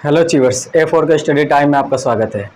Hello चीवर्स, A4 के study time में आपका स्वागत है।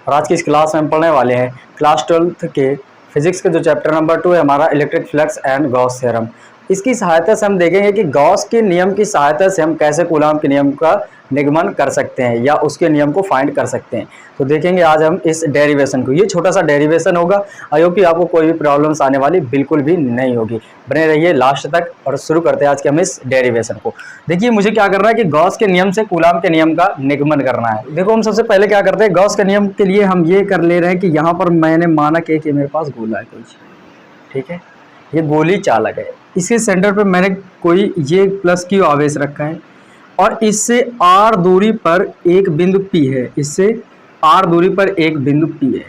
और आज की इस क्लास में हम पढ़ने वाले हैं क्लास 12th के फिजिक्स के जो चैप्टर नंबर 2 है हमारा electric flux and Gauss theorem. इसकी सहायता से हम देखेंगे कि गॉस के नियम की सहायता से हम कैसे कूलॉम के नियम का निगमन कर सकते हैं या उसके नियम को फाइंड कर सकते हैं। तो देखेंगे आज हम इस डेरिवेशन को। ये छोटा सा डेरिवेशन होगा और कि आपको कोई भी प्रॉब्लम्स आने वाली बिल्कुल भी नहीं होगी। बने रहिए लास्ट तक और शुरू करते हैं आज के हम इस डेरिवेशन को। देखिए मुझे क्या करना है कि गॉस के नियम से कूलॉम के नियम का निगमन करना है। देखो हम सबसे पहले क्या करते हैं, गॉस के नियम के लिए हम ये कर ले रहे हैं कि यहाँ पर मैंने माना कि मेरे पास गोला है कोई, ठीक है, ये गोली चालक है। इसके सेंटर पे मैंने कोई ये प्लस क्यू आवेश रखा है और इससे आर दूरी पर एक बिंदु पी है, इससे आर दूरी पर एक बिंदु पी है।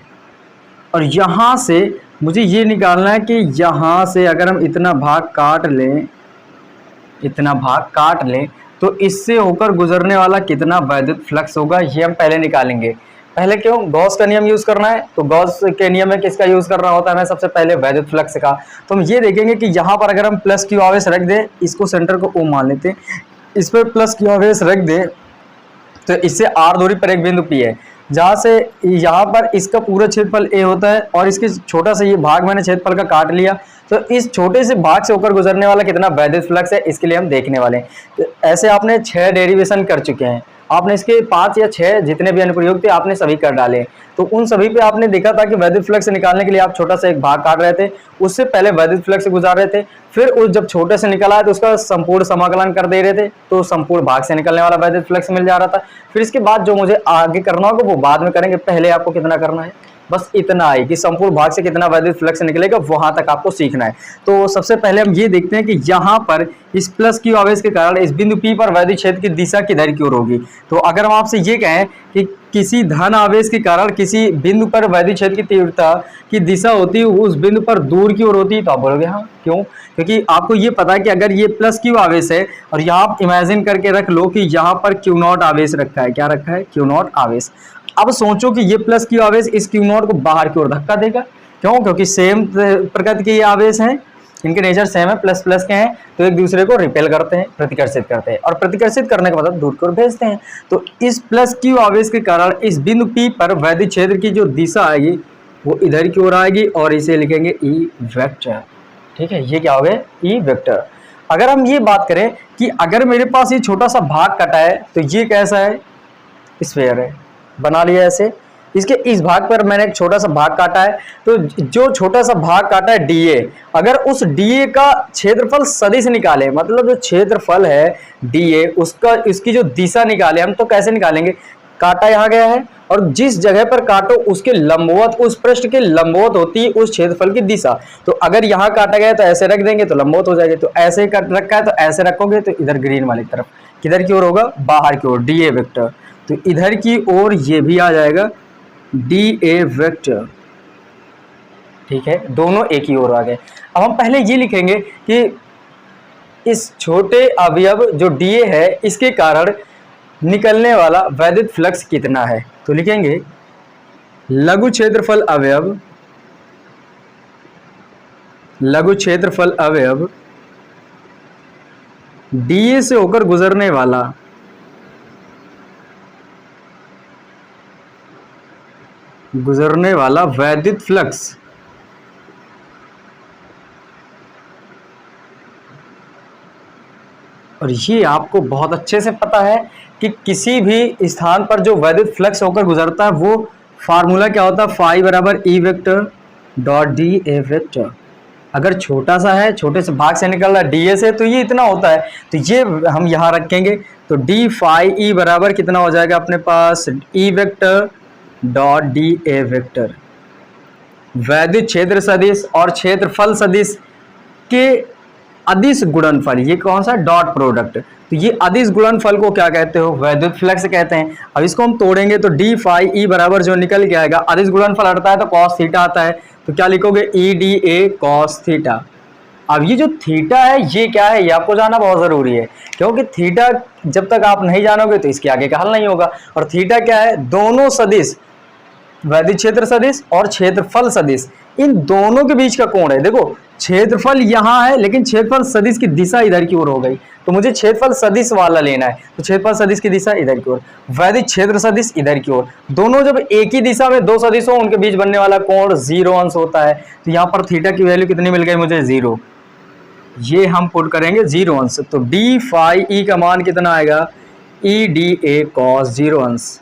और यहाँ से मुझे ये निकालना है कि यहाँ से अगर हम इतना भाग काट लें तो इससे होकर गुजरने वाला कितना वैद्युत फ्लक्स होगा, ये हम पहले निकालेंगे। पहले क्यों गॉस का नियम यूज करना है, तो गॉस के नियम में किसका यूज करना होता है, हमें सबसे पहले वैद्युत फ्लक्स का। तो हम ये देखेंगे कि यहाँ पर अगर हम प्लस क्यू आवेश रख दें, इसको सेंटर को ओ मान लेते हैं, इस पर प्लस क्यू आवेश रख दें तो इससे आर दूरी पर एक बिंदु पी है, जहाँ से यहाँ पर इसका पूरा क्षेत्रफल ए होता है और इसके छोटा सा ये भाग मैंने क्षेत्रफल का काट लिया। तो इस छोटे से भाग से होकर गुजरने वाला कितना वैद्युत फ्लक्स है, इसके लिए हम देखने वाले हैं। तो ऐसे आपने 6 डेरिवेशन कर चुके हैं, आपने इसके 5 या 6 जितने भी अनुप्रयोग थे आपने सभी कर डाले। तो उन सभी पे आपने देखा था कि वैद्युत फ्लक्स निकालने के लिए आप छोटा सा एक भाग काट रहे थे, उससे पहले वैद्युत फ्लक्स से गुजार रहे थे, फिर उस जब छोटे से निकला है तो उसका संपूर्ण समाकलन कर दे रहे थे, तो संपूर्ण भाग से निकलने वाला वैद्युत फ्लक्स मिल जा रहा था। फिर इसके बाद जो मुझे आगे करना होगा वो बाद में करेंगे, पहले आपको कितना करना है, बस इतना है कि संपूर्ण भाग से कितना वैद्युत फ्लक्स निकलेगा वहां तक आपको सीखना है। तो सबसे पहले हम ये देखते हैं कि यहाँ पर इस प्लस क्यू आवेश के कारण इस बिंदु P पर वैद्युत क्षेत्र की दिशा किधर की ओर होगी। तो अगर हम आपसे ये कहें कि किसी धन आवेश के कारण किसी बिंदु पर वैद्युत क्षेत्र की तीव्रता की दिशा होती है उस बिंदु पर दूर की ओर होती है, तो आप बोलोगे हाँ क्यों, क्योंकि आपको ये पता है कि अगर ये प्लस क्यू आवेश है और यहाँ आप इमेजिन करके रख लो कि यहाँ पर क्यू नॉट आवेश रखा है, क्या रखा है, क्यू नॉट आवेश। अब सोचो कि ये प्लस क्यू आवेश इस क्यू नॉट को बाहर की ओर धक्का देगा, क्यों, क्योंकि सेम प्रकृति के ये आवेश हैं, इनके नेचर सेम है, प्लस प्लस के हैं, तो एक दूसरे को रिपेल करते हैं, प्रतिकर्षित करते हैं, और प्रतिकर्षित करने का मतलब दूर की ओर भेजते हैं। तो इस प्लस क्यू आवेश के कारण इस बिंदु P पर वैद्युत क्षेत्र की जो दिशा आएगी वो इधर की ओर आएगी और इसे लिखेंगे ई वेक्टर, ठीक है, ये क्या हो गया, ई वेक्टर। अगर हम ये बात करें कि अगर मेरे पास ये छोटा सा भाग कटा है तो ये कैसा है, स्फीयर है, बना लिया ऐसे। इसके इस भाग पर मैंने एक छोटा सा भाग काटा है, तो जो छोटा सा भाग काटा है डीए, अगर उस डीए का क्षेत्रफल सदिश निकाले, मतलब जो क्षेत्रफल है डीए उसका इसकी जो दिशा निकाले हम, तो कैसे निकालेंगे, काटा यहाँ गया है और जिस जगह पर काटो उसके लंबवत, उस पृष्ठ के लंबवत होती है उस क्षेत्रफल की दिशा। तो अगर यहाँ काटा गया तो ऐसे रख देंगे तो लंबवत हो जाएगी, तो ऐसे कट रखा है तो ऐसे रखोगे तो इधर ग्रीन वाली तरफ किधर की ओर होगा, बाहर की ओर, डीए वेक्टर। तो इधर की ओर ये भी आ जाएगा डी ए वेक्टर, ठीक है, दोनों एक ही ओर आ गए। अब हम पहले ये लिखेंगे कि इस छोटे अवयव जो डीए है इसके कारण निकलने वाला वैद्युत फ्लक्स कितना है। तो लिखेंगे लघु क्षेत्रफल अवयव डीए से होकर गुजरने वाला वैद्युत फ्लक्स और ये आपको बहुत अच्छे से पता है कि किसी भी स्थान पर जो वैद्युत फ्लक्स होकर गुजरता है वो फार्मूला क्या होता है, फाई बराबर ई vector dot D A vector. अगर छोटा सा है, छोटे से भाग से निकल रहा है डी ए से, तो ये इतना होता है, तो ये हम यहाँ रखेंगे। तो डी फाई ई बराबर कितना हो जाएगा अपने पास, E vector dot D A vector. वैद्युत क्षेत्र सदिश और क्षेत्रफल सदिश के अदिश गुणनफल, ये कौन सा, डॉट प्रोडक्ट। तो ये अदिश गुणनफल को क्या कहते हो, वैद्युत फ्लक्स कहते हैं। अब इसको हम तोड़ेंगे तो डी फाई ई बराबर जो निकल के आएगा, अदिश गुणनफल हटता है तो कॉस थीटा आता है, तो क्या लिखोगे, E D A cos theta. अब ये जो थीटा है ये क्या है, ये आपको जानना बहुत जरूरी है, क्योंकि थीटा जब तक आप नहीं जानोगे तो इसके आगे का हल नहीं होगा। और थीटा क्या है, दोनों सदिश, वैद्युत क्षेत्र सदिश और क्षेत्रफल सदिश, इन दोनों के बीच का कोण है। देखो क्षेत्रफल यहाँ है लेकिन क्षेत्रफल सदिश की दिशा इधर की ओर हो गई, तो मुझे क्षेत्रफल सदिश वाला लेना है। तो क्षेत्रफल सदिश की दिशा इधर की ओर, वैदिक क्षेत्र सदिश इधर की ओर। दोनों जब एक ही दिशा में दो सदिश हो, उनके बीच बनने वाला कोण 0 अंश होता है। तो यहाँ पर थीटा की वैल्यू कितनी मिल गई मुझे? 0। ये हम पुट करेंगे 0 अंश। तो डी फाई ई का मान कितना आएगा? ई डी ए कॉस 0 अंश।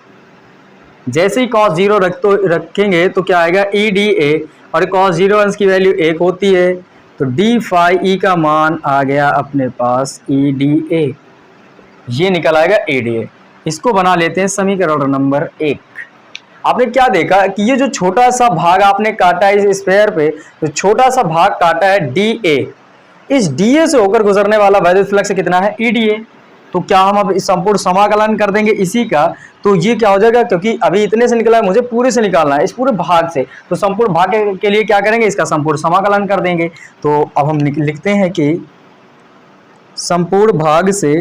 जैसे ही cos 0 रखेंगे तो क्या आएगा? ई डी ए, और cos 0 अंश की वैल्यू 1 होती है। तो डी फाई ई का मान आ गया अपने पास ई डी ए, ये निकल आएगा ई डी ए। इसको बना लेते हैं समीकरण नंबर 1। आपने क्या देखा कि ये जो छोटा सा भाग आपने काटा है इस स्फेयर पे, तो छोटा सा भाग काटा है डी ए, इस डी ए से होकर गुजरने वाला वैद्युत फ्लक्स कितना है? E D A. तो क्या हम अब इस संपूर्ण समाकलन कर देंगे इसी का, तो ये क्या हो जाएगा? क्योंकि अभी इतने से निकला है, मुझे पूरे से निकालना है, इस पूरे भाग से। तो संपूर्ण भाग के लिए क्या करेंगे? इसका संपूर्ण समाकलन कर देंगे। तो अब हम लिखते हैं कि संपूर्ण भाग से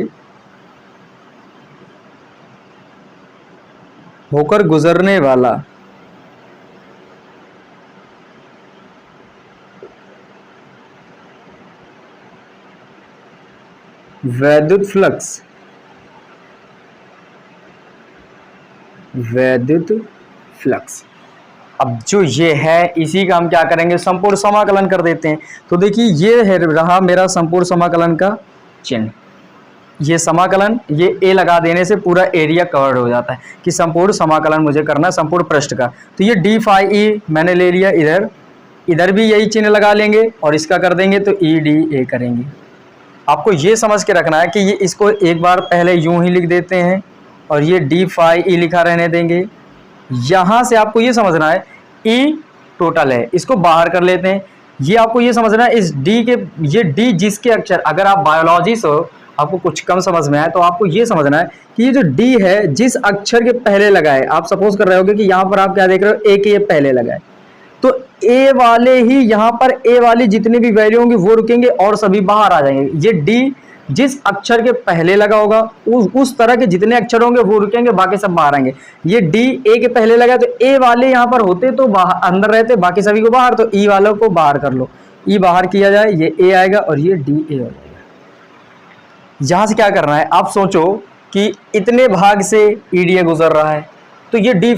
होकर गुजरने वाला वैद्युत फ्लक्स, अब जो ये है इसी का हम क्या करेंगे? संपूर्ण समाकलन कर देते हैं। तो देखिए ये है रहा मेरा संपूर्ण समाकलन का चिन्ह। ये समाकलन, ये ए लगा देने से पूरा एरिया कवर्ड हो जाता है कि संपूर्ण समाकलन मुझे करना है संपूर्ण पृष्ठ का। तो ये डी फाई ई मैंने ले लिया, इधर भी यही चिन्ह लगा लेंगे और इसका कर देंगे तो ई डी ए करेंगे। आपको ये समझ के रखना है कि ये इसको एक बार पहले यूं ही लिख देते हैं और ये डी फाई ई लिखा रहने देंगे। यहाँ से आपको ये समझना है ई टोटल है, इसको बाहर कर लेते हैं। ये आपको ये समझना है इस डी के, ये डी जिसके अक्षर, अगर आप बायोलॉजी से हो, आपको कुछ कम समझ में आए तो आपको ये समझना है कि ये जो डी है जिस अक्षर के पहले लगा है, आप सपोज कर रहे होगे कि यहाँ पर आप क्या देख रहे हो? ए के ये पहले लगा है, तो ए वाले ही यहाँ पर ए वाली जितनी भी वैल्यू होंगी वो रुकेंगे और सभी बाहर आ जाएंगे। ये डी जिस अक्षर के पहले लगा होगा उस तरह के जितने अक्षर होंगे वो रुकेंगे, बाकी सब बाहर आएंगे। ये डी ए के पहले लगा तो ए वाले यहाँ पर होते तो बाहर अंदर रहते, बाकी सभी को बाहर, तो ई वालों को बाहर कर लो। ई बाहर किया जाए, ये ए आएगा और ये डी ए हो जाएगा। यहां से क्या करना है? आप सोचो कि इतने भाग से ई डी ए गुजर रहा है, तो ये डी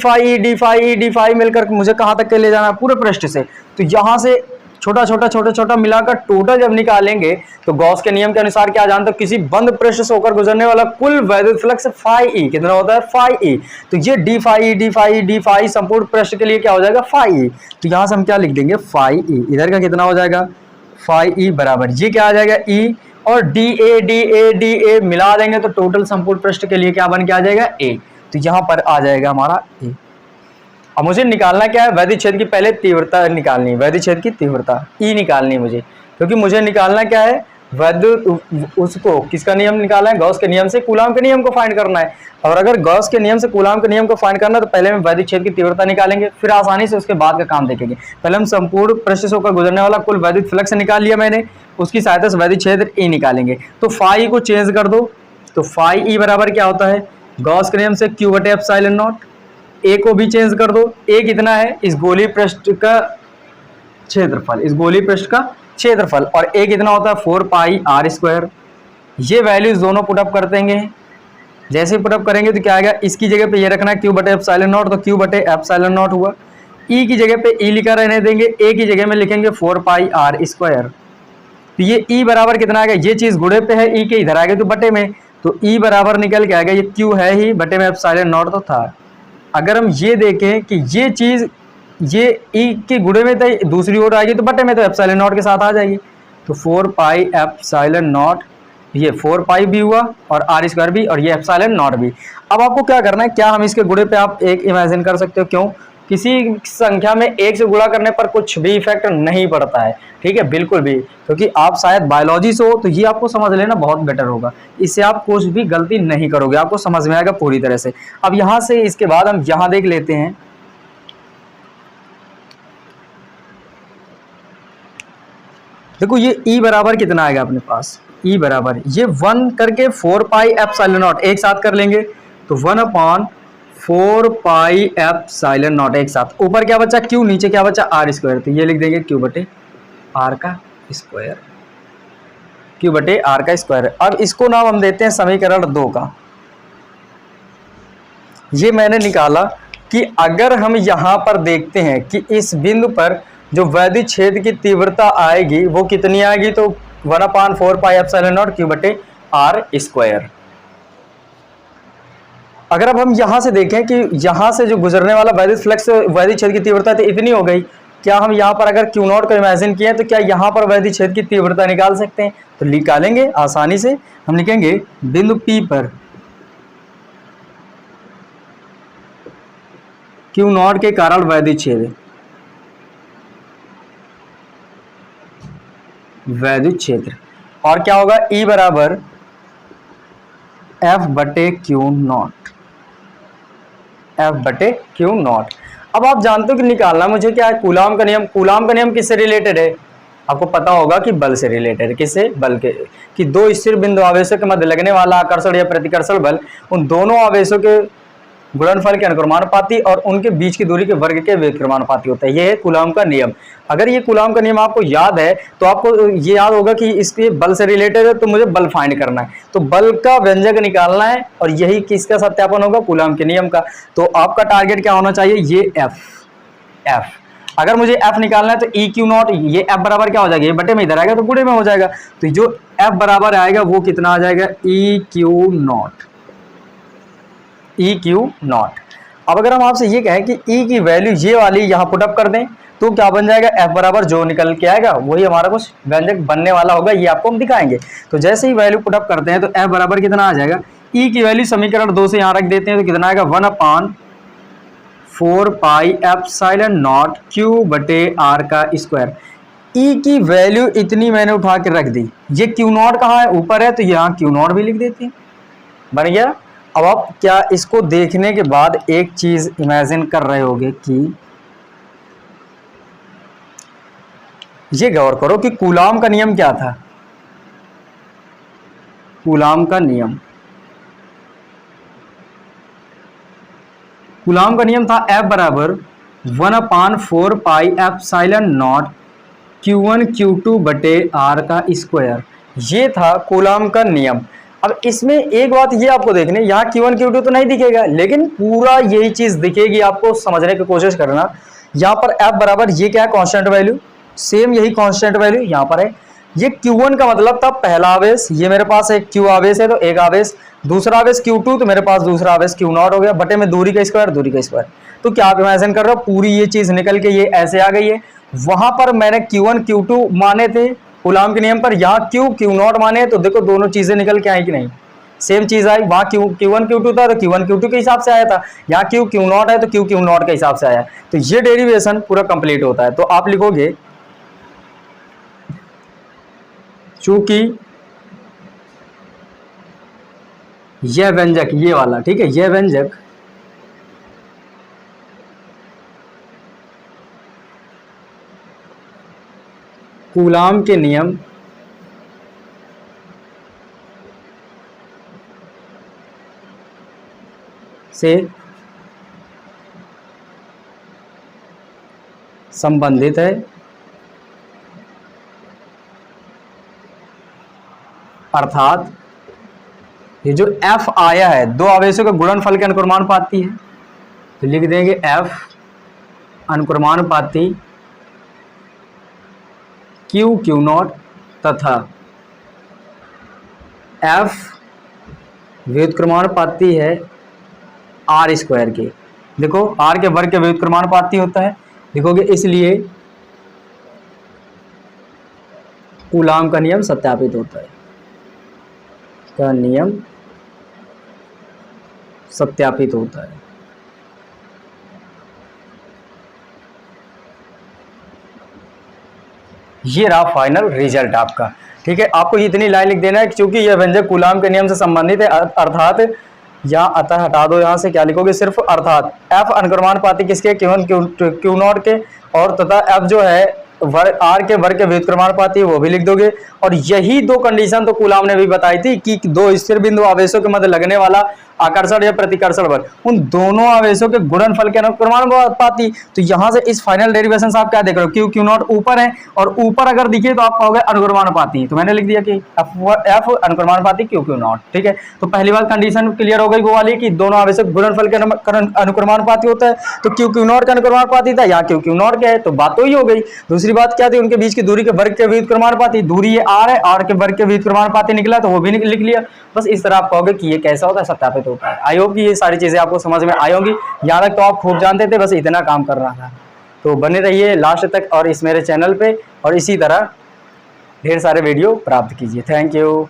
फाई मिलकर मुझे कहां तक के ले जाना है? पूरे पृष्ठ से। तो यहां से छोटा मिलाकर टोटल जब निकालेंगे तो गॉस के नियम के अनुसार क्या जानते हो? किसी बंद पृष्ठ से होकर गुजरने वाला कुल वैद्युत फ्लक्स फाई ई कितना होता है? Phi E. तो ये डी फाई संपूर्ण पृष्ठ के लिए क्या हो जाएगा? Phi E. तो यहां से हम क्या लिख देंगे? Phi E. इधर का कितना हो जाएगा? फाई ई बराबर ये क्या आ जाएगा? ई, और डी ए मिला देंगे तो टोटल संपूर्ण पृष्ठ के लिए क्या बन के आ जाएगा? ए। तो यहां पर आ जाएगा हमारा ए। अब मुझे निकालना क्या है? वैद्युत क्षेत्र की पहले तीव्रता निकालनी है, वैद्युत क्षेत्र की तीव्रता ई निकालनी है मुझे, क्योंकि मुझे निकालना क्या है? वैद्युत उसको किसका नियम निकालना है? गॉस के नियम से कूलाम के नियम को फाइंड करना है। और अगर गॉस के नियम से कूलाम के नियम को फाइंड करना है तो पहले हम वैद्युत क्षेत्र की तीव्रता निकालेंगे, फिर आसानी से उसके बाद का काम देखेंगे। पहले हम संपूर्ण पृष्ठ से होकर गुजरने वाला कुल वैद्युत फ्लक्स निकाल लिया मैंने, उसकी सहायता से वैद्युत क्षेत्र ई निकालेंगे। तो फाई को चेंज कर दो, तो फाई ई बराबर क्या होता है? गॉस के नियम से क्यू बटे एप्सिलॉन नॉट। ए को भी चेंज कर दो, ए कितना है? इस गोलीय पृष्ठ का क्षेत्रफल, इस गोलीय पृष्ठ का क्षेत्रफल, और ए कितना होता है? 4 पाई आर स्क्वायर। ये वैल्यूज दोनों पुटअप कर देंगे। जैसे पुटअप करेंगे तो क्या आएगा? इसकी जगह पे ये रखना है क्यू बटे एप्सिलॉन नॉट, तो क्यू बटे एप्सिलॉन नॉट हुआ। ई की जगह पे ई लिखा रहने देंगे, ए की जगह में लिखेंगे 4 पाई आर स्क्वायर। तो ये ई बराबर कितना आएगा? ये चीज गुणे पे है, ई के इधर आएगा तो बटे में, तो ई बराबर निकल के आएगा, ये क्यू है ही, बटे में एप्सिलॉन नॉट तो था। अगर हम ये देखें कि ये चीज ये ई के गुणे में तो दूसरी ओर आएगी तो बटे में तो एप्सिलॉन नॉट के साथ आ जाएगी। तो 4 पाई एप्सिलॉन नॉट, ये 4 पाई भी हुआ और आर स्क्वायर भी, और ये एप्सिलॉन नॉट भी। अब आपको क्या करना है? क्या हम इसके गुणे पे आप एक इमेजिन कर सकते हो? क्यों? किसी संख्या में एक से गुणा करने पर कुछ भी इफेक्ट नहीं पड़ता है, ठीक है, बिल्कुल भी, क्योंकि आप शायद बायोलॉजी से हो तो ये आपको समझ लेना बहुत बेटर होगा। इससे आप कुछ भी गलती नहीं करोगे, आपको समझ में आएगा पूरी तरह से। अब यहां से इसके बाद हम यहां देख लेते हैं, देखो ये E बराबर कितना आएगा अपने पास? E बराबर ये 1 करके 4 पाई एप्सिलॉन नॉट एक साथ कर लेंगे, तो 1/4 पाई एप्सिलॉन नॉट एक साथ। ऊपर क्या बचा? Q, नीचे क्या बचा? R square. तो ये लिख देंगे Q बटे R का स्क्वायर। क्यू बटे आर का स्क्वायर। अब इसको नाम हम देते हैं समीकरण 2 का। ये मैंने निकाला कि अगर हम यहाँ पर देखते हैं कि इस बिंदु पर जो वैद्युत छेद की तीव्रता आएगी वो कितनी आएगी, तो 1/4 पाई एप्सिलॉन नॉट क्यू बटे आर स्क्वायर। अगर अब हम यहाँ से देखें कि यहाँ से जो गुजरने वाला वैद्युत फ्लक्स वैद्युत छेद की तीव्रता तो इतनी हो गई, क्या हम यहाँ पर अगर क्यू नॉट को इमेजिन किए तो क्या यहाँ पर वैद्युत छेद की तीव्रता निकाल सकते हैं? तो निकालेंगे आसानी से। हम लिखेंगे बिंदु P पर क्यू नॉट के कारण वैद्युत छेद, वैद्युत क्षेत्र, और क्या होगा E बराबर F बटे क्यू नॉट, F बटे क्यू नॉट। अब आप जानते हो कि निकालना मुझे क्या है, कूलाम का नियम। कूलाम का नियम किससे रिलेटेड है? आपको पता होगा कि बल से रिलेटेड है। किससे? बल के, कि दो स्थिर बिंदु आवेशों के मध्य लगने वाला आकर्षण या प्रतिकर्षण बल उन दोनों आवेशों के गुणनफल के अनुक्रमानुपाती और उनके बीच की दूरी के वर्ग के व्युत्क्रमानुपाती होता है। यह है कूलाम का नियम। अगर ये कूलाम का नियम आपको याद है तो आपको ये याद होगा कि इसके बल से रिलेटेड है, तो मुझे बल फाइंड करना है, तो बल का व्यंजक निकालना है, और यही किसका सत्यापन होगा? कूलाम के नियम का। तो आपका टारगेट क्या होना चाहिए? ये F। अगर मुझे F निकालना है तो E क्यू नॉट, ये F बराबर क्या हो जाएगा? ये बटे में इधर आएगा तो गुणे में हो जाएगा, तो जो F बराबर आएगा वो कितना आ जाएगा? E Q not, E Q not. अब अगर हम आपसे ये कहें कि E की वैल्यू ये वाली यहाँ पुटअप कर दें तो क्या बन जाएगा? F बराबर जो निकल के आएगा वही हमारा कुछ व्यंजक बनने वाला होगा, ये आपको हम दिखाएंगे। तो जैसे ही वैल्यू पुटअप करते हैं तो F बराबर कितना आ जाएगा? E की वैल्यू समीकरण 2 से यहाँ रख देते हैं तो कितना आएगा? 1/4 पाई एप्सिलॉन नॉट क्यू बटे आर का स्क्वायर। E की वैल्यू इतनी मैंने उठा के रख दी। ये क्यू नॉट कहाँ है? ऊपर है, तो यहाँ क्यू नॉट भी लिख देते हैं। बन गया। अब आप क्या इसको देखने के बाद एक चीज इमेजिन कर रहे होंगे कि ये गौर करो कि कूलाम का नियम क्या था? कूलाम का नियम, कूलाम का नियम था F बराबर 1/4 pi epsilon not Q1 Q2 बटे R का स्क्वायर। ये था कूलाम का नियम। अब इसमें एक बात ये आपको देखने, यहाँ Q1 Q2 तो नहीं दिखेगा, लेकिन पूरा यही चीज दिखेगी, आपको समझने की कोशिश करना। यहाँ पर F बराबर ये क्या है? कांस्टेंट वैल्यू, सेम यही कांस्टेंट वैल्यू यहाँ पर है। ये Q1 का मतलब था पहला आवेश, ये मेरे पास एक Q आवेश है तो एक आवेश, दूसरा आवेश Q2 तो मेरे पास दूसरा आवेश Q नॉट हो गया, बटे में दूरी का स्क्वायर, दूरी का स्क्वायर। तो क्या आप इमेजिन कर रहे हो? पूरी ये चीज निकल के ये ऐसे आ गई है। वहां पर मैंने Q1 Q2 माने थे कूलाम के नियम पर, यहाँ Q नॉट माने, तो देखो दोनों चीजें निकल के आई कि नहीं? सेम चीज आई। वहां Q1 Q2 था तो Q1 Q2 के हिसाब से आया था, यहाँ Q नॉट है तो Q नॉट के हिसाब से आया। तो ये डेरिवेशन पूरा कंप्लीट होता है। तो आप लिखोगे चूंकि यह व्यंजक, ये वाला, ठीक है, यह व्यंजक कूलाम के नियम से संबंधित है, अर्थात ये जो F आया है दो आवेशों के गुणनफल के अनुक्रमानुपाती है, तो लिख देंगे F अनुक्रमानुपाती Q नॉट तथा F व्युत्क्रमानुपाती है R स्क्वायर के। देखो R के वर्ग के व्युत्क्रमानुपाती होता है, लिखोगे इसलिए कूलाम का नियम सत्यापित होता है, का नियम सत्यापित होता है। ये रहा फाइनल रिजल्ट आपका, ठीक है। आपको इतनी लाइन लिख देना है क्योंकि यह व्यंजक कूलाम के नियम से संबंधित है, अर्थात या अतः हटा दो, यहाँ से क्या लिखोगे? सिर्फ अर्थात F अनुक्रमानुपाती किसके? Q1 Q नॉट के, और तथा F जो है आर के वर्ग के व्युत्क्रमानुपाती है वो भी लिख दोगे। और यही दो कंडीशन तो कूलाम ने भी बताई थी कि दो स्थिर बिंदु आवेशों के मध्य लगने वाला आकर्षण या प्रतिकर्षण बल, उन दोनों आवेशों के गुणनफल के अनुक्रमानुपाती। तो यहां से इस फाइनल डेरिवेशन से आप क्या देख रहे हो, क्यू क्यू नॉट ऊपर है और ऊपर अगर दिखे तो आप पाओगे अनुक्रमानुपाती। तो मैंने लिख दिया कि एफ अनुक्रमानुपाती क्यू क्यू नॉट। ठीक है, तो पहली बार कंडीशन क्लियर हो गई वो वाली कि दोनों आवेशों गुणनफल के अनुक्रमानुपाती होता है। तो क्यू क्यू नॉट का अनुक्रमानुपाती था, यहाँ क्यू क्यू नॉट क्या है, तो बात तो ही हो गई। दूसरी बात क्या थी, उनके बीच की दूरी के वर्ग के व्युत्क्रमानुपाती, दूरी ये आर है, आर के वर्ग के व्युत्क्रमानुपाती निकला तो वो भी लिख लिया। बस इस तरह आप कहोगे कि ये कैसा होता है, सत्यापित होता है। आई होप कि ये सारी चीजें आपको समझ में आई होंगी। यहाँ तक तो आप खूब जानते थे, बस इतना काम करना था। तो बने रहिए लास्ट तक और इस मेरे चैनल पे, और इसी तरह ढेर सारे वीडियो प्राप्त कीजिए। Thank you.